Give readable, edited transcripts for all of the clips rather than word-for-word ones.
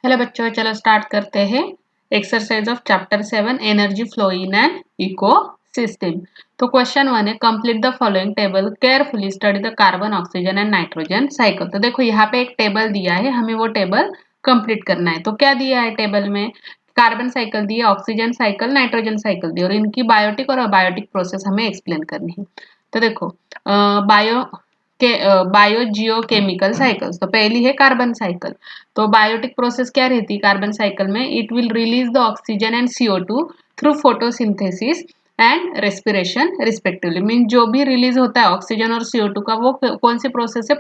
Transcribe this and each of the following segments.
Hello बच्चों, चलो start करते हैं exercise of chapter 7 energy flow in an ecosystem. तो क्वेश्चन 1 है complete the following table, carefully study the carbon oxygen and nitrogen cycle. तो देखो यहाँ पे एक टेबल दिया है, हमें वो टेबल कंप्लीट करना है। तो क्या दिया है टेबल में? कार्बन साइकिल दी है, ऑक्सीजन साइकिल, नाइट्रोजन साइकिल दी है और इनकी बायोटिक और अबायोटिक प्रोसेस हमें एक्सप्लेन करनी है। तो देखो बायो के बायो जियो केमिकल साइकिल्स, तो पहली है कार्बन साइकिल। तो बायोटिक प्रोसेस क्या रहती है कार्बन साइकिल में? It will release the oxygen and CO2 through photosynthesis and respiration respectively. Mean जो भी रिलीज होता है ऑक्सीजन और CO2 का, वो कौन सी प्रोसेस है?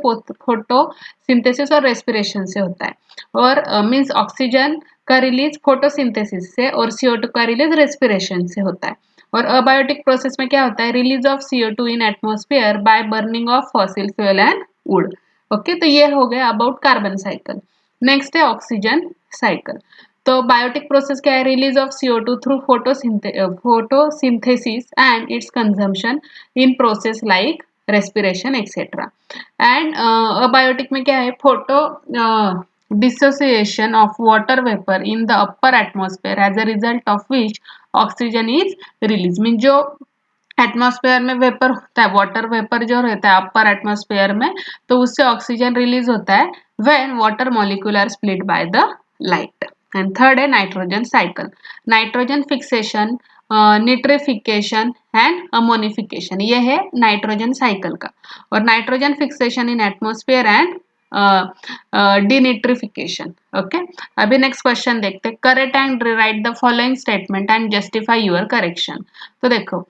फोटोसिंथेसिस और रेस्पिरेशन से होता है। और मीन्स ऑक्सीजन का रिलीज फोटोसिंथेसिस से और CO2 का रिलीज रेस्पिरेशन से होता है। और अबायोटिक प्रोसेस में क्या होता है? Release of CO2 in atmosphere by burning of fossil fuel and would. Okay, तो ये हो गया अबाउट कार्बन साइकिल। नेक्स्ट है ऑक्सीजन साइकिल। तो बायोटिक प्रोसेस क्या है? Release of CO2 through photosynthesis and it's consumption in process like respiration etcetera. And abiotic में क्या है? Photo dissociation of water vapor in the upper atmosphere as a result of which oxygen is released। Mean जो atmosphere में vapour होता है, water vapour जो रहता है अपर एटमॉस्फेयर में, तो उससे ऑक्सीजन रिलीज होता है when water molecule are split by the light. And third है nitrogen cycle. Nitrogen fixation, nitrification and ammonification, ये है नाइट्रोजन साइकिल का। और nitrogen fixation in atmosphere and denitrification. Okay, अभी नेक्स्ट क्वेश्चन देखते हैं। Correct and rewrite the following statement and justify your correction. तो देखो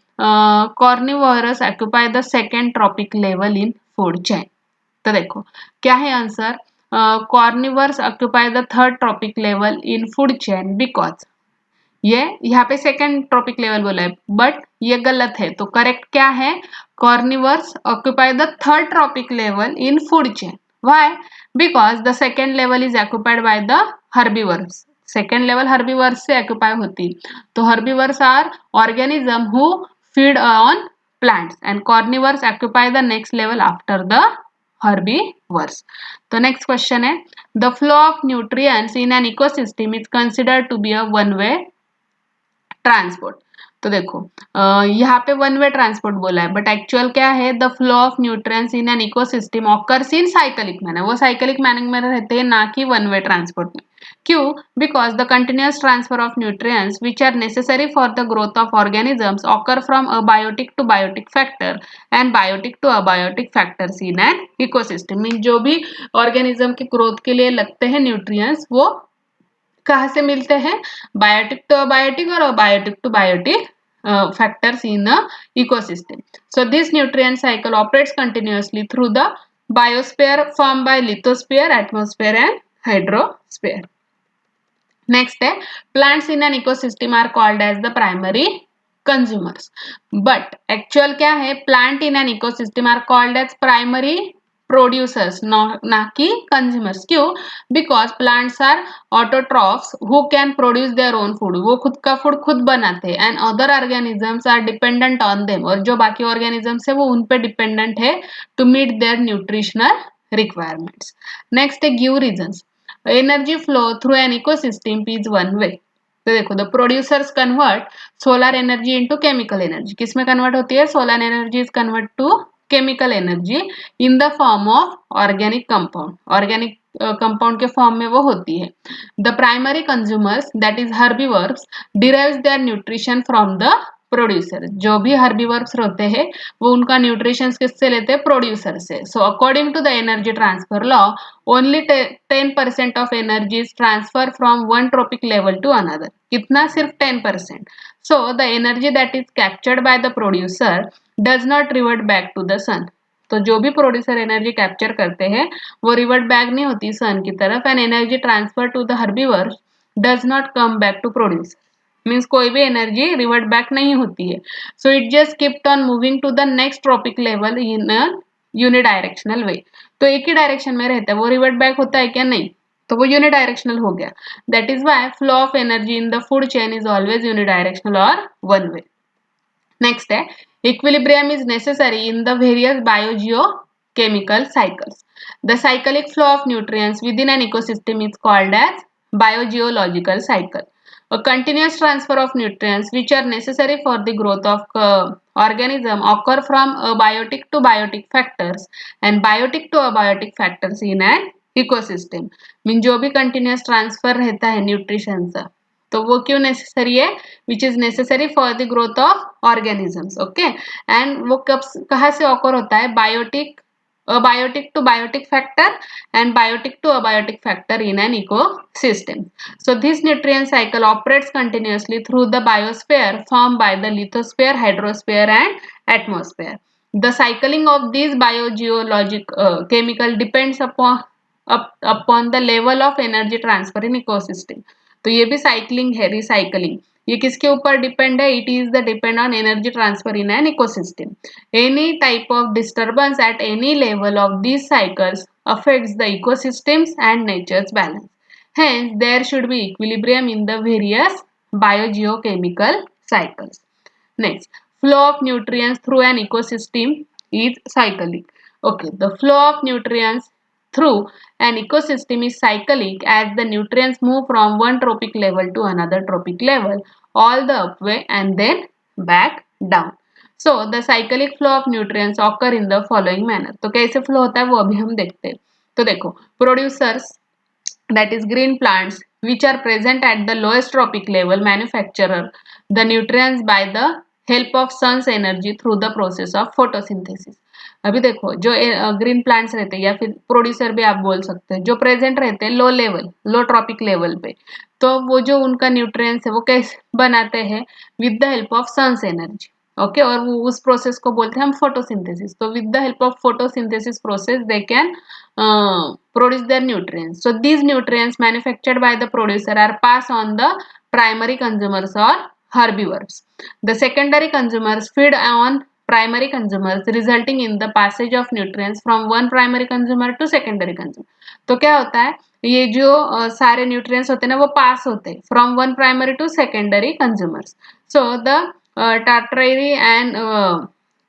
carnivorous occupy the second trophic level in food chain. तो देखो क्या है answer? Carnivores occupy the third trophic level in food chain because, ये यहाँ पे सेकेंड ट्रॉपिक लेवल बोला है बट ये गलत है। तो करेक्ट क्या है? Carnivores occupy the third trophic level in food chain. Why? Because the second level is occupied by the herbivores. Second level herbivores से ऑक्यूपाई होती। तो herbivores are organism who feed on plants and carnivores occupy the next level after the herbivores. तो next question है the flow of nutrients in an ecosystem is considered to be a one way transport. तो देखो यहाँ पे one way transport बोला है but actual क्या है? The flow of nutrients in an ecosystem occurs in cyclic manner. वो cyclic manner में रहते हैं, ना कि वन वे ट्रांसपोर्ट में। क्यों? Because the continuous transfer of nutrients which are necessary for the growth of organisms occur from abiotic to biotic factor and biotic to abiotic factors in an ecosystem. Mean जो भी organism की growth के लिए लगते हैं nutrients, वो कहाँ से मिलते हैं? बायोटिक टू अबायोटिक और abiotic to biotic factors in the ecosystem. So this nutrient cycle operates continuously through the biosphere formed by lithosphere, atmosphere and hydrosphere. Next है plants in an ecosystem are called as the primary consumers. But actual क्या है? Plant in an ecosystem are called as primary producers, ना कि consumers. क्यों? Because plants are autotrophs who can produce their own food. वो खुद का food खुद बनाते हैं। And other organisms are dependent on them, और जो बाकी ऑर्गेनिजम्स है वो उन पे डिपेंडेंट है to meet their nutritional requirements. Next है give reasons. Energy flow through an ecosystem is one way. तो देखो the producers convert solar energy into chemical energy. किसमें कन्वर्ट होती है? Solar energy is convert to chemical energy in the form of organic compound. Organic compound के form में वो होती है। The primary consumers that is herbivores derives their nutrition from the producer. जो भी हर्बीवर्स होते हैं वो उनका न्यूट्रिशन किससे लेते हैं? प्रोड्यूसर से। So according to the energy transfer law only 10% of energy is transfer from one trophic level to another. कितना? सिर्फ 10%। So the energy that is captured by the producer does not revert back to the sun. तो जो भी producer energy capture करते हैं वो revert back नहीं होती सन की तरफ। And energy transfer to the herbivores does not come back to producer. Means कोई भी एनर्जी रिवर्ट बैक नहीं होती है। So it just kept on moving to the next trophic level in a unidirectional way. तो एक ही direction में रहता है, वो रिवर्ट बैक होता है क्या? नहीं। तो वो यूनिडायरेक्शनल हो गया। That is why flow of energy in the food chain is always unidirectional और वन वे। नेक्स्ट है equilibrium is necessary in the various biogeochemical cycles. The cyclic flow of nutrients within an ecosystem is called as biogeological cycle. A continuous transfer of nutrients which are necessary for the growth of organism occur from abiotic to biotic factors and biotic to abiotic factors in an ecosystem. Mean जो भी continuous transfer रहता है nutrition का तो वो क्यों necessary है which is necessary for the growth of organisms okay and वो कब कहाँ से ऑकर होता है biotic abiotic to biotic factor and biotic to abiotic factor in an ecosystem. So this nutrient cycle operates continuously through the biosphere formed by the lithosphere, hydrosphere and atmosphere. The cycling of these biogeologic chemical depends upon the level of energy transfer in ecosystem. तो ये भी cycling है recycling ये किसके ऊपर depend है it is the depend on energy transfer in an ecosystem any type of disturbance at any level of these cycles affects the ecosystems and nature's balance. Hence, there should be equilibrium in the various biogeochemical cycles. Next, flow of nutrients through an ecosystem is cyclic. Okay, the flow of nutrients through an ecosystem is cyclic as the nutrients move from one trophic level to another trophic level, all the upway and then back down. So, the cyclic flow of nutrients occur in the following manner. तो कैसे flow होता है वो अभी हम देखते हैं. तो देखो, producers that is green plants which are present at the lowest trophic level manufacture the nutrients by the help of sun's energy through the process of photosynthesis. अभी देखो जो ग्रीन प्लांट्स रहते हैं या फिर प्रोड्यूसर भी आप बोल सकते हैं जो प्रेजेंट रहते हैं low level low trophic level पे तो वो जो उनका न्यूट्रिएंट्स है वो कैसे बनाते हैं with the help of sun's energy okay और वो उस प्रोसेस को बोलते हैं हम फोटोसिंथेसिस तो with the help of photosynthesis process they can produce their nutrients. So these nutrients manufactured by the producer are passed on the primary consumers or herbivores. The secondary consumers feed on primary consumers resulting in the passage of nutrients from one primary consumer to secondary consumer. तो क्या होता है ये जो सारे nutrients होते हैं ना वो pass होते हैं from one primary to secondary consumers. So the tertiary and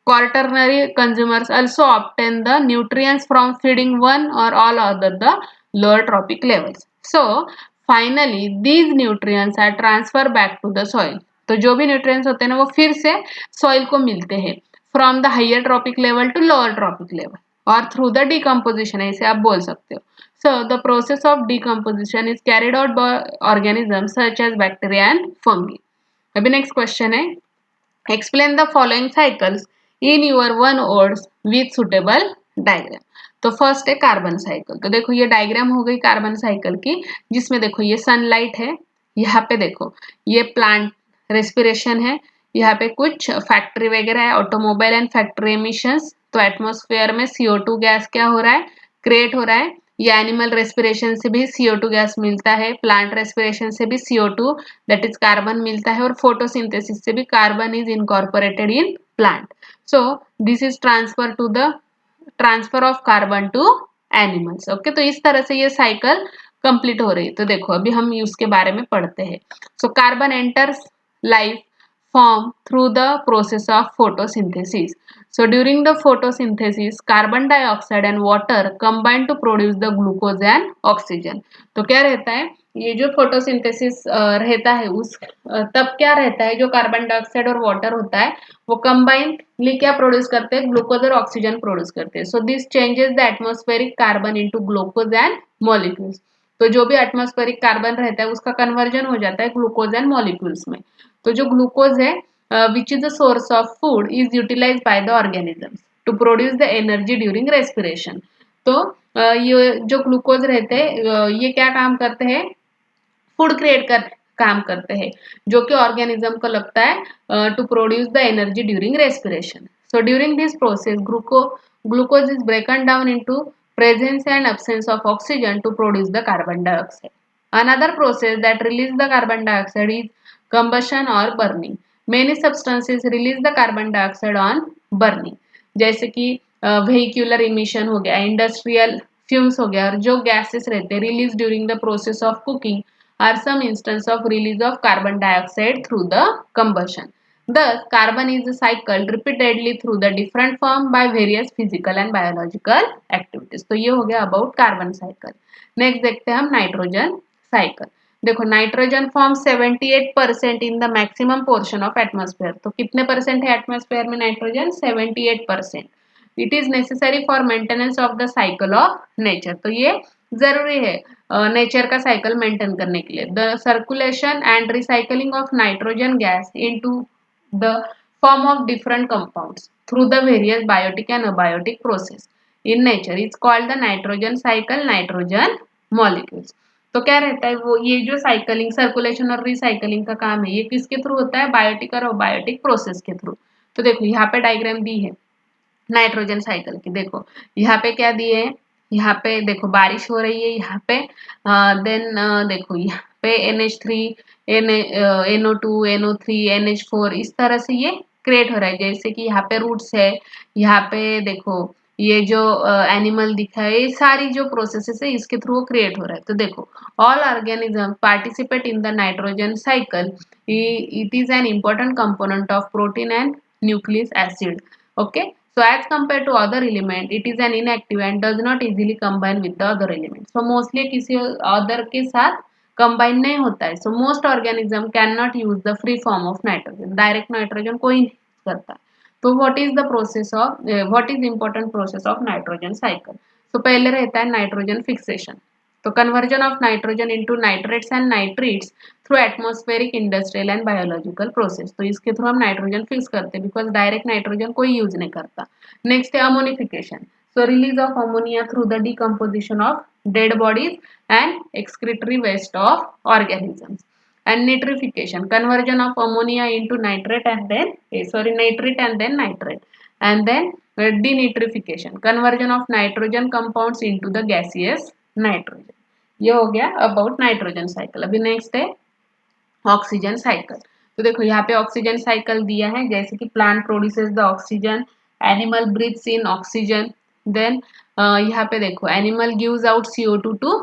quaternary consumers also obtain the nutrients from feeding one or all other the lower trophic levels. So finally these nutrients are transferred back to the soil. तो जो भी nutrients होते हैं ना वो फिर से soil को मिलते हैं from the higher trophic level to lower trophic level और through the decomposition ऐसे आप बोल सकते हो. So the process of decomposition is carried out by organisms such as bacteria and fungi. अभी next question है explain the following cycles in your one words with suitable diagram. तो first है carbon cycle तो देखो ये diagram हो गई carbon cycle की जिसमें देखो ये सनलाइट है यहाँ पे देखो ये प्लांट रेस्पिरेशन है यहाँ पे कुछ फैक्ट्री वगैरह है ऑटोमोबाइल एंड फैक्ट्री एमिशंस तो एटमॉस्फेयर में CO2 गैस क्या हो रहा है क्रिएट हो रहा है ये एनिमल रेस्पिरेशन से भी CO2 गैस मिलता है प्लांट रेस्पिरेशन से भी CO2 दैट इज कार्बन मिलता है और फोटोसिंथेसिस से भी carbon is incorporated in plant so this is transfer of carbon to animals okay तो इस तरह से ये साइकिल कंप्लीट हो रही है तो देखो अभी हम उसके बारे में पढ़ते हैं so carbon enters life form through the process of photosynthesis. So during the photosynthesis, carbon dioxide and water combine to produce the glucose and oxygen. तो क्या रहता है ये जो फोटोसिंथेसिस रहता है उस तब क्या रहता है जो कार्बन डाइऑक्साइड और वाटर होता है वो कंबाइनली क्या प्रोड्यूस करते हैं ग्लूकोज और ऑक्सीजन प्रोड्यूस करते हैं so this changes the atmospheric carbon into glucose and molecules तो जो भी एटमॉस्फेरिक कार्बन रहता है उसका कन्वर्जन हो जाता है ग्लूकोज एंड मॉलिक्यूल्स में तो जो ग्लूकोज है which is the source of food is utilize by the organisms to produce the energy during respiration तो ये जो ग्लूकोज रहते हैं ये क्या काम करते हैं फूड क्रिएट कर काम करते हैं जो कि ऑर्गेनिज्म को लगता है to produce the energy during respiration so during this process glucose is broken down into presence and absence of oxygen to produce the carbon dioxide. Another process that release the carbon dioxide is combustion or burning. Many substances release the carbon dioxide on burning. जैसे कि vehicular emission हो गया industrial fumes हो गया और जो gases रहते हैं release during the process of cooking are some instance of release of carbon dioxide through the combustion. Thus, carbon is cycled repeatedly through the different form by various physical and biological activities. तो ये हो गया about carbon cycle. Next देखते हैं हम nitrogen cycle. देखो nitrogen form 78% in the maximum portion of atmosphere. तो कितने परसेंट है एटमॉस्फेयर में nitrogen? 78%। It is necessary for maintenance of the cycle of nature. तो ये जरूरी है नेचर का साइकिल मेंटेन करने के लिए। The circulation and recycling of nitrogen gas into the form of different compounds through the various biotic and abiotic process in nature is called the nitrogen cycle, nitrogen molecules। तो क्या रहता है वो ये जो साइकिलिंग सर्कुलेशन और recycling का काम है ये किसके थ्रू होता है? बायोटिक और अबायोटिक प्रोसेस के थ्रू। तो देखो यहाँ पे डायग्राम दी है नाइट्रोजन साइकिल की। देखो यहाँ पे क्या दिए है, यहाँ पे देखो बारिश हो रही है यहाँ पे, देन देखो यहाँ पे NH3 NO2 NO3 NH4 इस तरह से ये क्रिएट हो रहा है। जैसे कि यहाँ पे रूट्स है, यहाँ पे देखो ये जो एनिमल दिखा है ये सारी जो प्रोसेसेस है इसके थ्रू क्रिएट हो रहा है। तो देखो all organism participate in the nitrogen cycle. It is an important component of protein and nucleus acid. Okay, so as compared to other element, it is an inactive and does not easily combine with the other element. So mostly किसी other के साथ combine नहीं होता है। So most organism cannot use the free form of nitrogen. Direct nitrogen कोई नहीं करता। तो what is the process of what is important process of nitrogen cycle? So पहले रहता है nitrogen fixation. तो conversion of nitrogen into nitrates and nitrites through atmospheric industrial and biological process. तो इसके थ्रू हम नाइट्रोजन फिक्स करते हैं because direct nitrogen कोई यूज नहीं करता। नेक्स्ट है ammonification. So release of ammonia through the decomposition of dead bodies and excretory waste of organisms. and nitrification, conversion of ammonia into nitrate and then nitrate and then nitrate, and then denitrification, conversion of nitrogen compounds into the gaseous nitrogen। ये हो गया about nitrogen cycle. अभी next है oxygen cycle. तो देखो यहाँ पे oxygen cycle दिया है जैसे कि plant produces the oxygen, animal breathes in oxygen, then यहाँ पे देखो animal gives out CO2 to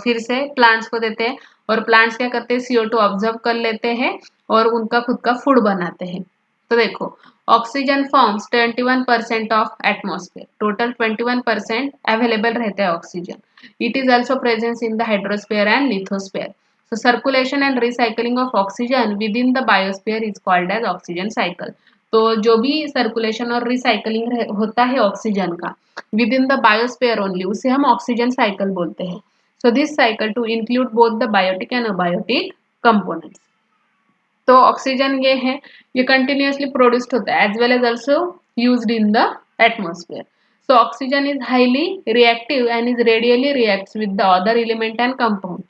फिर से प्लांट्स को देते हैं और प्लांट्स क्या करते हैं CO2 ऑब्जर्व कर लेते हैं और उनका खुद का फूड बनाते हैं। तो देखो oxygen forms 21% of atmosphere, total 21% available रहता है oxygen. It is also presence in the hydrosphere and lithosphere. So circulation and recycling of oxygen within the biosphere is called as oxygen cycle। तो जो भी circulation और recycling होता है oxygen का within the biosphere only उसे हम oxygen cycle बोलते हैं। So this cycle to include both the biotic and abiotic components. तो ऑक्सीजन ये है ये कंटिन्यूसली प्रोड्यूस्ड होता है as well as also used in the atmosphere. So oxygen is highly reactive and is readily reacts with the other element and compounds.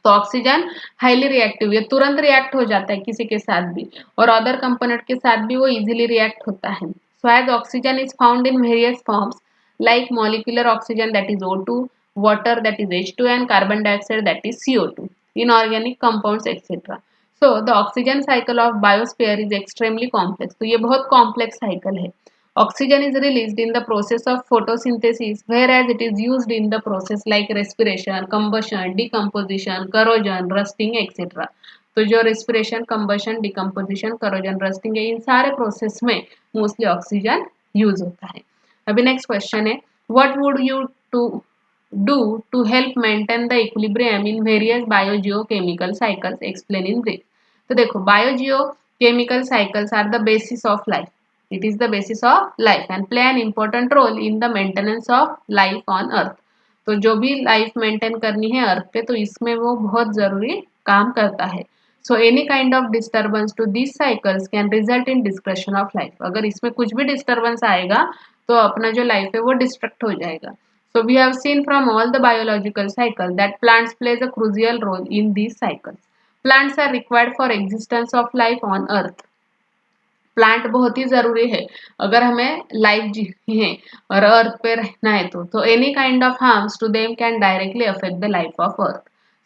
तो oxygen highly reactive, ये तुरंत react हो जाता है किसी के साथ भी और अदर कंपोनेंट के साथ भी वो इजीली रिएक्ट होता है। So as oxygen is found in various forms like molecular oxygen that is O2, water that is H2 and carbon dioxide that is CO2, inorganic compounds etcetera. So the oxygen cycle of biosphere is extremely complex. तो ये बहुत complex cycle है। Oxygen is released in the process of photosynthesis, whereas it is used in the process like respiration, combustion, decomposition, corrosion, rusting, etc. तो जो respiration, combustion, decomposition, corrosion, rusting है इन सारे process में mostly oxygen use होता है। अभी next question है what would you to do to help maintain the equilibrium in various biogeochemical cycles, explain in brief। तो देखो biogeochemical cycles are the basis of life। It is the basis of life and play an important role in the maintenance of life on earth। तो जो भी life maintain करनी है अर्थ पे तो इसमें वो बहुत जरूरी काम करता है। So any kind of disturbance to this cycles can result in destruction of life. अगर इसमें कुछ भी डिस्टर्बेंस आएगा तो अपना जो लाइफ है वो डिस्ट्रक्ट हो जाएगा। So we have seen from all the biological cycle that plants plays a crucial role in these cycles। Plants are required for existence of life on earth। Plant बहुत ही जरूरी है अगर हमें लाइफ जीनी है और अर्थ पे रहना है तो any kind of harms to them can directly affect the life of earth.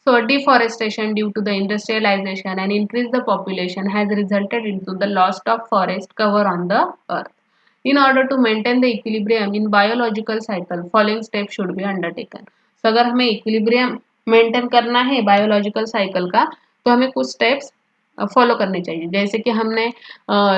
So deforestation due to the industrialization and increase the population has resulted into the loss of forest cover on the earth. In order to maintain the equilibrium in biological cycle, following steps should be undertaken। So अगर हमें equilibrium maintain करना है biological cycle का तो हमें कुछ steps follow करने चाहिए। जैसे कि हमने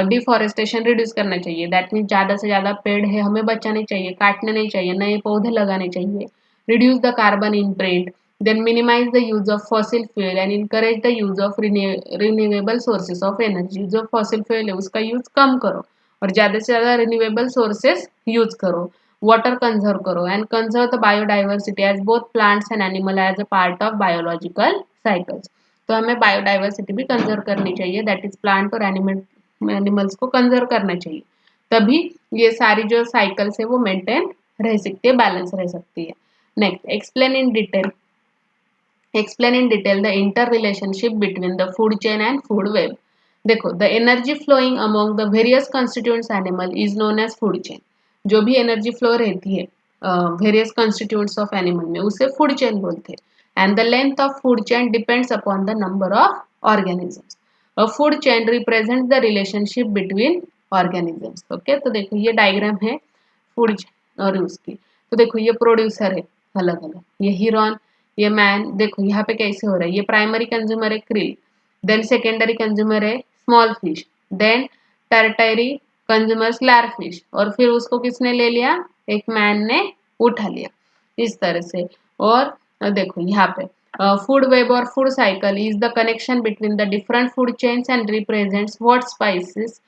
डिफॉरेस्टेशन रिड्यूस करना चाहिए, दैट मीन्स ज़्यादा से ज़्यादा पेड़ है हमें बचाने चाहिए, काटने नहीं चाहिए, नए पौधे लगाने चाहिए। Reduce the carbon imprint, then minimize the use of fossil fuel and encourage the use of renewable sources of energy. जो fossil fuel है उसका use कम करो और ज़्यादा से ज़्यादा renewable sources use करो. Water conserve करो and conserve the biodiversity as both plants and animal as a part of biological cycles. तो हमें biodiversity भी conserve करनी चाहिए, that is plant और animals को conserve करना चाहिए, तभी ये सारी जो cycles है वो maintain रह सकती है, balance रह सकती है. Next, explain in detail the interrelationship between the food chain and food web. देखो, the energy flowing among the various constituents animal is known as food chain. जो भी energy flow रहती है various constituents of animal में उसे food chain बोलते हैं. And the length of food chain depends upon the number of organisms. A food chain represents the relationship between organisms. Okay, तो देखो ये डायग्राम है फूड और उसकी. तो देखो ये प्रोड्यूसर है अलग अलग, ये हीरोन, ये मैन. देखो यहाँ पे कैसे हो रहा है, ये प्राइमरी कंज्यूमर है क्रिल, देन सेकेंडरी कंज्यूमर है small fish, then tertiary consumer large fish, और फिर उसको किसने ले लिया, एक मैन ने उठा लिया इस तरह से. और देखो यहाँ पे फूड वेब और food cycle is the connection between the different food chains and represents what spices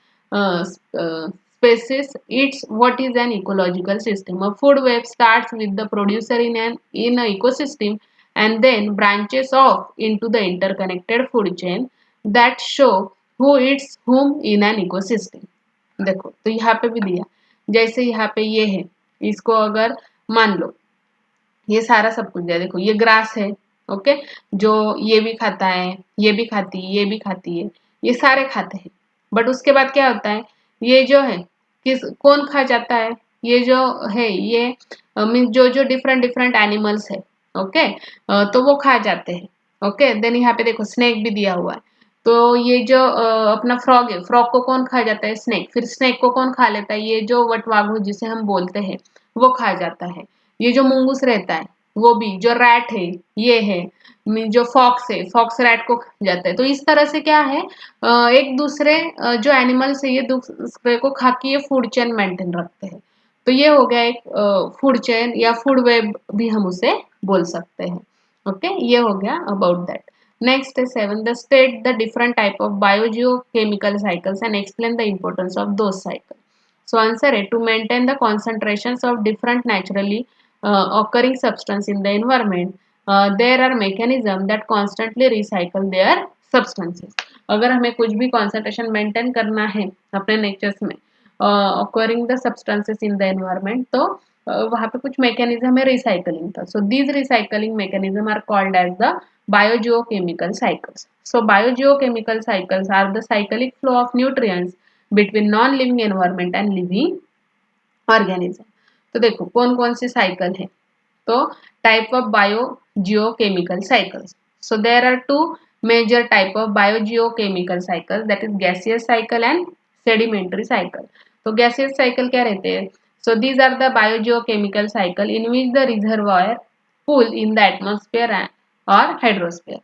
species it's what is an ecological system. A food web starts with the producer in an ecosystem and then branches off into the interconnected food chain that show who eats whom in an ecosystem. देखो तो यहाँ पे भी दिया, जैसे यहाँ पे ये है, इसको अगर मान लो ये सारा सब कुछ दिया. देखो ये ग्रास है, ओके, जो ये भी खाता है, ये भी खाती है, ये भी खाती है, ये सारे खाते हैं. बट उसके बाद क्या होता है, ये जो है किस कौन खा जाता है, ये जो है ये मीन जो जो डिफरेंट डिफरेंट एनिमल्स है, ओके, तो वो खा जाते हैं. ओके, देन यहाँ पे देखो स्नेक भी दिया हुआ है. तो ये जो अपना फ्रॉग है, फ्रॉग को कौन खा जाता है, स्नेक. फिर स्नेक को कौन खा लेता है, ये जो वटवागु जिसे हम बोलते हैं वो खा जाता है. ये जो मुंगूस रहता है वो भी, जो रैट है ये है, जो फॉक्स है फॉक्स रैट को खा जाता है. तो इस तरह से क्या है, एक दूसरे जो एनिमल्स है ये दूसरे को खा के ये फूड चेन मेंटेन रखते हैं. तो ये हो गया एक फूड चेन या फूड वेब भी हम उसे बोल सकते हैं. ओके, ये हो गया अबाउट दैट. नेक्स्ट है 7, the state the different type of biogeochemical cycles and explain the importance of those cycle. So answer है to maintain the concentrations of different naturally occurring substance in the environment. There are mechanisms that constantly recycle their substances. अगर हमें कुछ भी concentration maintain करना है अपने natures में occurring the substances in the environment, तो वहाँ पे कुछ mechanism है recycling का. So these recycling mechanism are called as the biogeochemical cycles. So biogeochemical cycles are the cyclic flow of nutrients between non-living environment and living organism. तो देखो कौन कौन सी साइकिल है, तो type of biogeochemical cycles. So there are two major type of biogeochemical cycle, that is gaseous cycle and sedimentary cycle. तो gaseous cycle क्या रहते हैं, so these are the biogeochemical cycle in which the reservoir pool in the atmosphere और hydrosphere.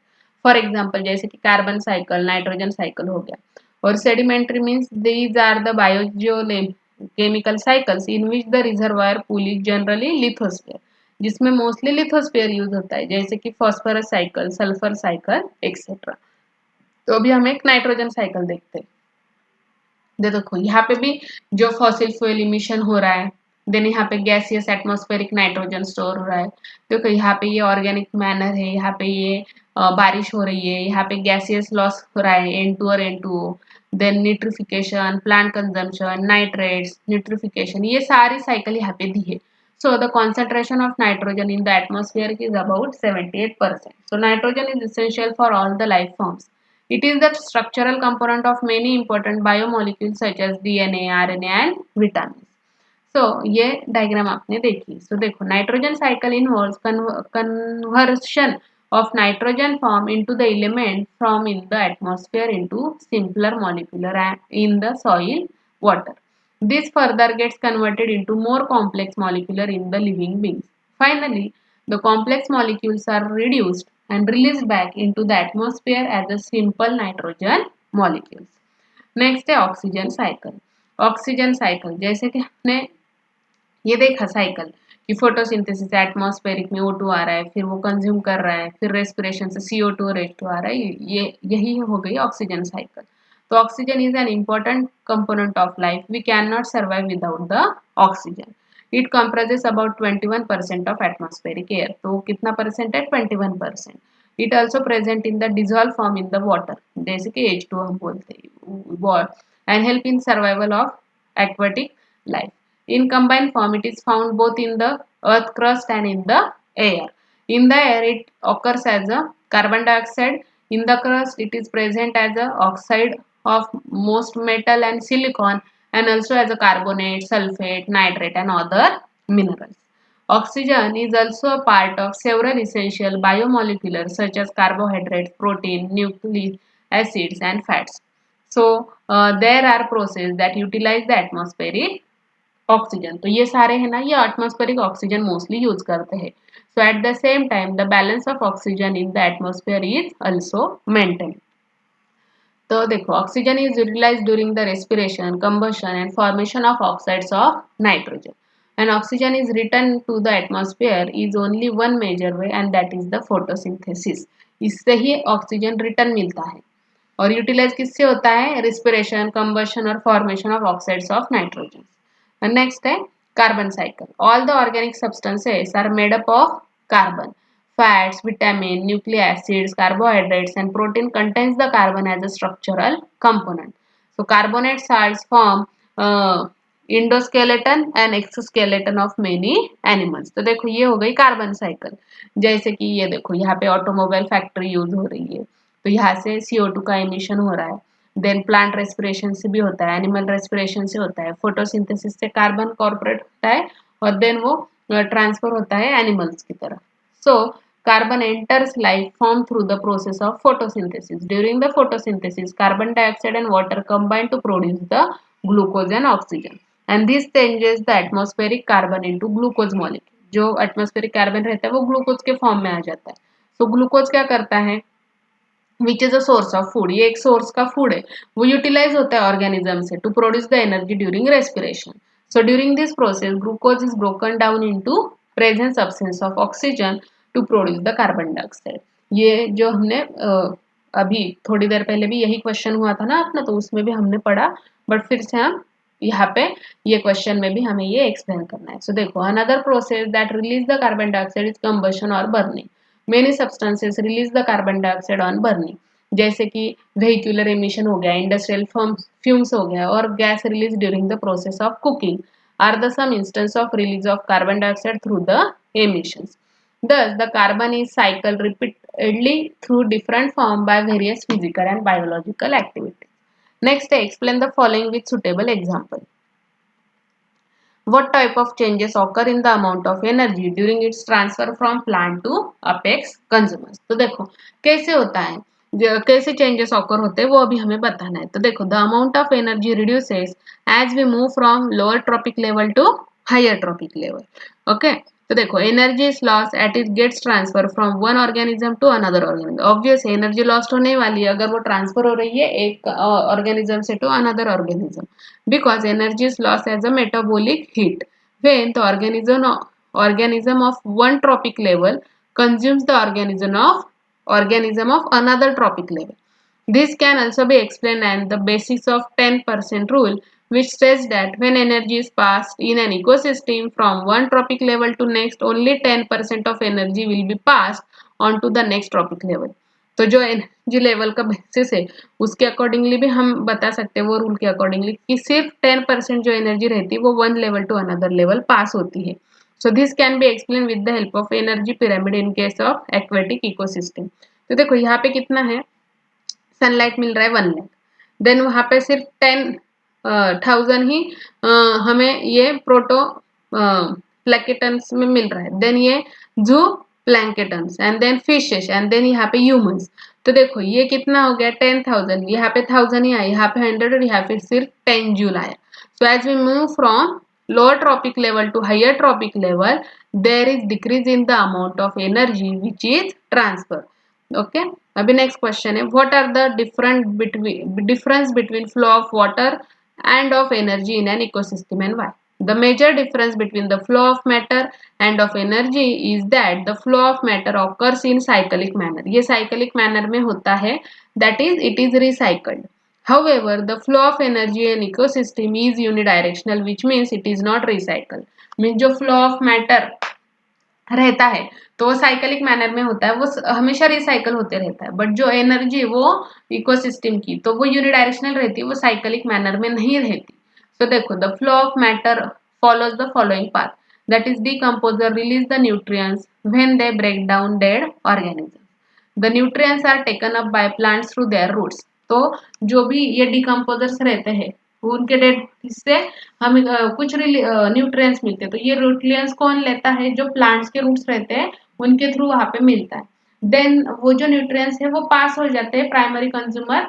For example जैसे कि carbon cycle, nitrogen cycle हो गया. और sedimentary means these are the biogeochemical cycles in which the reservoir pool is generally lithosphere, जिसमें mostly lithosphere use होता है, जैसे कि phosphorus cycle, sulphur cycle etcetera. तो अभी हम एक नाइट्रोजन साइकिल देखते हैं. देखो यहाँ पे भी जो फॉसिल फ्यूल इमिशन हो रहा है, देन यहाँ पे गैसियस एटमॉस्फेरिक नाइट्रोजन स्टोर हो रहा है. देखो यहाँ पे ये ऑर्गेनिक मैनर है, यहाँ पे ये बारिश हो रही है, यहाँ पे गैसियस लॉस हो रहा है N2 और N2O, then nutrification, plant consumption, nitrates, nutrification, ये सारी साइकिल यहाँ पे दी है. So the concentration of nitrogen in the atmosphere is about 78%. So nitrogen is essential for all the life forms. It is the structural component of many important biomolecules such as DNA, RNA and vitamins. So ये diagram आपने देखी. So देखो nitrogen cycle involves conversion of nitrogen form into the element from in the atmosphere into simpler molecular in the soil, water. This further gets converted into more complex molecular in the living beings. Finally, the complex molecules are reduced and released back into the atmosphere as a simple nitrogen molecules. Next है oxygen cycle. Oxygen cycle जैसे कि हमने ये देखा cycle कि photosynthesis atmospheric में O2 आ रहा है, फिर वो कंज्यूम कर रहा है, फिर रेस्पिरेशन से CO2 और H2 आ रहा है, ये यही हो गई ऑक्सीजन साइकिल। तो oxygen is an important component of life, we can not survive without the oxygen. It comprises about 21% of atmospheric air, तो कितना परसेंट है? 21%। It also present in the dissolve form in the water, जैसे कि H2 हम बोलते हैं, and help in survival of aquatic life. In combined form, it is found both in the earth crust and in the air. In the air, it occurs as a carbon dioxide. In the crust, it is present as a oxide of most metal and silicon, and also as a carbonate, sulfate, nitrate, and other minerals. Oxygen is also a part of several essential biomolecules such as carbohydrates, protein, nucleic acids, and fats. So there are processes that utilize the atmospheric oxygen. तो ये सारे है ना, ये atmospheric oxygen mostly use करते हैं। So at the same time the balance of oxygen in the atmosphere is also maintain. तो देखो oxygen is utilize during the respiration, combustion and formation of oxides of nitrogen. And oxygen is return to the atmosphere is only one major way, and that is the photosynthesis. इससे ही oxygen return मिलता है। और utilise किससे होता है? Respiration, combustion और formation of oxides of nitrogen. Next है carbon cycle. All the organic substances are made up of carbon. Fats, vitamin, nucleic acids, carbohydrates, and protein contains the carbon as a structural component. So carbonate salts form endoskeleton and exoskeleton of many animals. तो देखो ये हो गई carbon cycle. जैसे कि ये देखो यहाँ पे ऑटोमोबाइल फैक्ट्री यूज हो रही है, तो यहाँ से CO2 का एमिशन हो रहा है। देन प्लांट रेस्पिरेशन से भी होता है, एनिमल रेस्पिरेशन से होता है, फोटोसिंथेसिस से कार्बन कॉर्पोरेट होता है और देन वो ट्रांसफर होता है एनिमल्स की तरफ। सो carbon enters life form through the process of photosynthesis. During the photosynthesis, carbon dioxide and water combine to produce the glucose and oxygen. And this changes the atmospheric carbon into glucose molecule. जो atmospheric carbon रहता है वो glucose के form में आ जाता है। तो glucose क्या करता है? Which is a source of food, ये एक सोर्स का फूड है, वो यूटिलाइज होता है ऑर्गेनिज्म से to produce the energy during respiration. So during this process glucose is broken down into present substance of oxygen to produce the carbon dioxide. ये जो हमने अभी थोड़ी देर पहले भी यही क्वेश्चन हुआ था ना अपना, तो उसमें भी हमने पढ़ा, बट फिर से हम यहाँ पे ये क्वेश्चन में भी हमें ये एक्सप्लेन करना है। सो देखो another process that release the carbon dioxide is combustion और burning. Many substances release the carbon dioxide on burning, जैसे कि वेहिकुलर एमिशन हो गया, इंडस्ट्रियल फ्यूम्स हो गया, और gas release during the process of cooking are the some instance of release of carbon dioxide through the emissions. Thus, the carbon is cycled repeatedly through different form by various physical and biological activities. Next, explain the following with suitable example. What type of changes occur in the amount of energy during its transfer from plant to apex consumers? तो देखो कैसे होता है, कैसे changes occur होते हैं वो अभी हमें बताना है। तो देखो the amount of energy reduces as we move from lower trophic level to higher trophic level. Okay, तो देखो energy is loss at it gets transfer from one organism to another organism. Obvious energy lost होने वाली है अगर वो transfer हो रही है एक ऑर्गेनिज्म से to another organism, because energy is lost as a metabolic heat when the organism of one tropic level consumes the organism of another tropic level. This can also be explained and the basis of 10% rule, which says that when energy is passed in an ecosystem from one tropic level to next, only 10% of energy will be passed on to the next tropic level. तो जो energy level का basis है उसके accordingly भी हम बता सकते हैं वो रूल के अकॉर्डिंगली कि सिर्फ 10% जो एनर्जी रहती है वो one level to another level pass होती है। So this can be explain with the help of energy pyramid in case of aquatic ecosystem. तो देखो यहाँ पे कितना है, सनलाइट मिल रहा है 1 लाख, देन वहाँ पे सिर्फ 10,000 ही हमें ये प्रोटो प्लैकेटन्स में मिल रहा है, देन ये zooplanktons and then fishes and then यहाँ पे ह्यूमंस। तो देखो ये कितना हो गया 10,000, यहाँ पे 1000 ही आया, यहाँ पे 100 और यहाँ पे सिर्फ 10 जूल आया। So as we move from lower trophic level to higher trophic level there is decrease in the amount of energy which is transfer. Okay, अभी नेक्स्ट क्वेश्चन है what are the difference between flow of water and of energy in an ecosystem and why. The major difference between the flow of matter and of energy is that the flow of matter occurs in cyclic manner. ये cyclic manner में होता है, that is it is recycled. However, the flow of energy in ecosystem is unidirectional, which means it is not recycled. Means जो flow of matter रहता है तो वो cyclic manner में होता है, वो हमेशा रिसाइकल होते रहता है, बट जो एनर्जी वो इकोसिस्टम की तो वो यूनिडायरेक्शनल रहती है, वो साइकिलिक मैनर में नहीं रहती. तो देखो the flow of matter follows the following path, that is decomposer release the nutrients when they break down dead organisms. The nutrients are taken up by plants through their roots. तो जो भी ये decomposers रहते हैं उनके dead हिस्से हमें कुछ न्यूट्रिएंट्स मिलते हैं, तो ये न्यूट्रिएंट्स कौन लेता है, जो प्लांट्स के रूट्स रहते हैं उनके थ्रू वहां पे मिलता है. देन वो जो न्यूट्रिएंट्स है वो पास हो जाते हैं primary consumer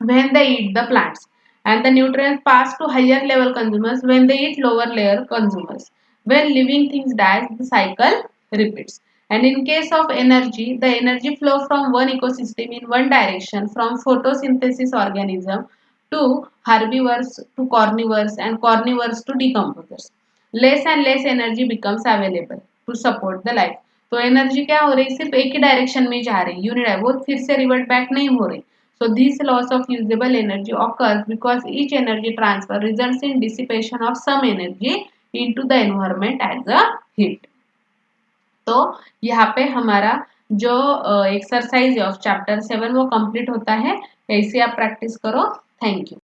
when they eat the plants, and the nutrients pass to higher level consumers when they eat lower layer consumers. When living things die, the cycle repeats. And in case of energy, the energy flow from one ecosystem in one direction, from photosynthesis organism to herbivores to carnivores and carnivores to decomposers. Less and less energy becomes available to support the life. तो energy क्या हो रही, सिर्फ एक ही direction में जा रही, unit वो फिर से रिवर्ट बैक नहीं हो रही. So this loss of usable energy occurs because each energy transfer results in dissipation of some energy into the environment as a heat. तो यहाँ पे हमारा जो एक्सरसाइज ऑफ चैप्टर 7 वो कंप्लीट होता है. ऐसे आप प्रैक्टिस करो. Thank you.